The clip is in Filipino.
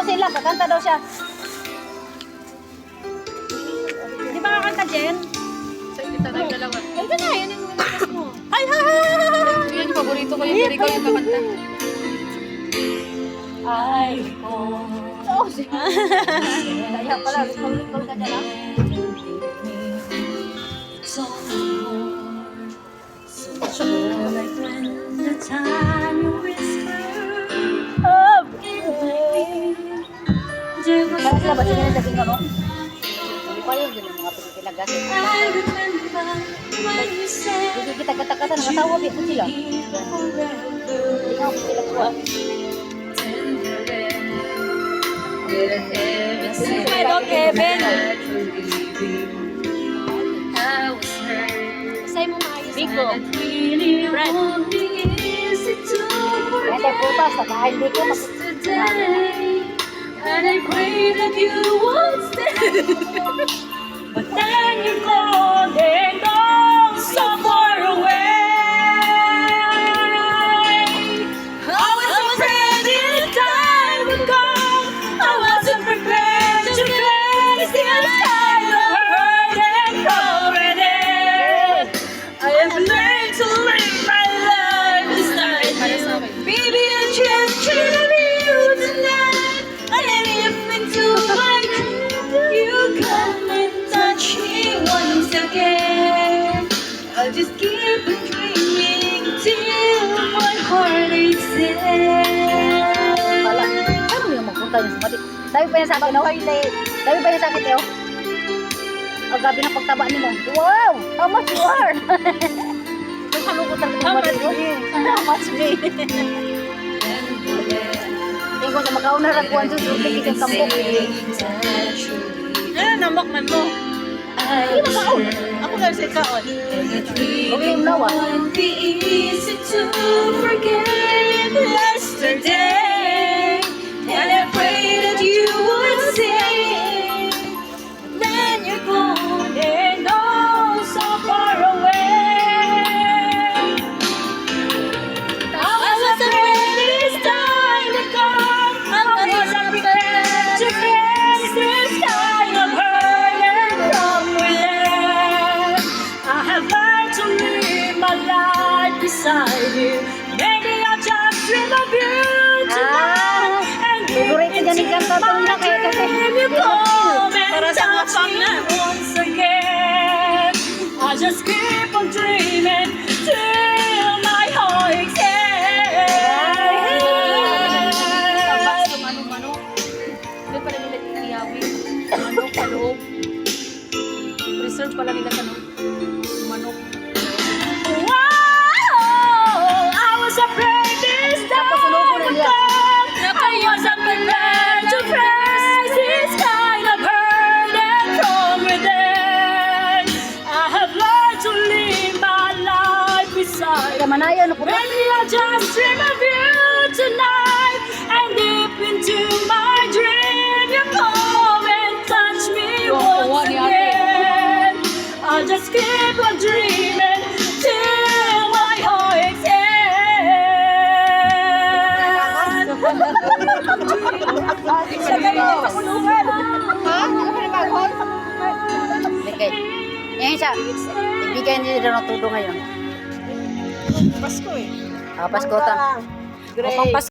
sila, kakanta daw siya. Di ba kakanta, Jen? Sa kita na dalawa. Ay, ito na, yan yung nilakas mo. Ay, Yan yung paborito ko yung ikaw yung kakanta. ay, oh, siya. Kaya pala, recall ka dyan, Kaya sila ba sila naging ano? Hindi pa yun, yun ang mga pinagasin. Hindi kita kata-kata, nakatawa din sila. Hindi nga ako sila kuha. Hello, Kevin. Say mo maayos. Biko. Brad. Kaya tayo putas, nakahain Biko. And I pray that you won't stay. But then you're gone and gone so far away. I was afraid this time would come. I wasn't prepared to face this kind of hurt and already. I have learned to live my life beside you. Baby, I just dream you tonight. I'll just keep on dreaming till my heart aches Wala. Paano mo yung magpunta yung sumati? Sabi pa yan sa akin, no? Sabi pa yan sa akin, Teo? Ang gabi ng pagtaba niyo mo. Wow! How much you are? Yung kalukutan ko mali. How much me? Tingko sa makauna na kuwan doon. Tingko sa tambok. Ano, nambok man mo? Hindi mo kaon. Ako lang sa ikaon. Okay, nawa. Won't be easy to forget yesterday. And I pray that you would stay. Then you're gone and oh so far away. I was afraid this time would come. I wasn't prepared to face this kind of hurt and from within. I have learned to live my life beside you. Maybe I'll just dream of you tonight. And Favorite niya ni kanta itong na kaya kasi. you come Para and sa mga touch pang me na. once again. I just keep on dreaming till my heart aches. Manok. Doon pala nila iyawi. Manok, paloob. Preserve pala nila sa manok. Wow! I was afraid this time would come. I wasn't prepared to face this kind of hurt and from within. I have learned to live my life beside Kaya manayo, no? Maybe I'll just dream of you tonight. And deep into my dream you come and touch me once again. I'll just keep on dreaming till my heart aches. Bigay. Yan siya. Ibigay niya daw ng tudo ngayon. Pasko eh. Pasko ta. Gray.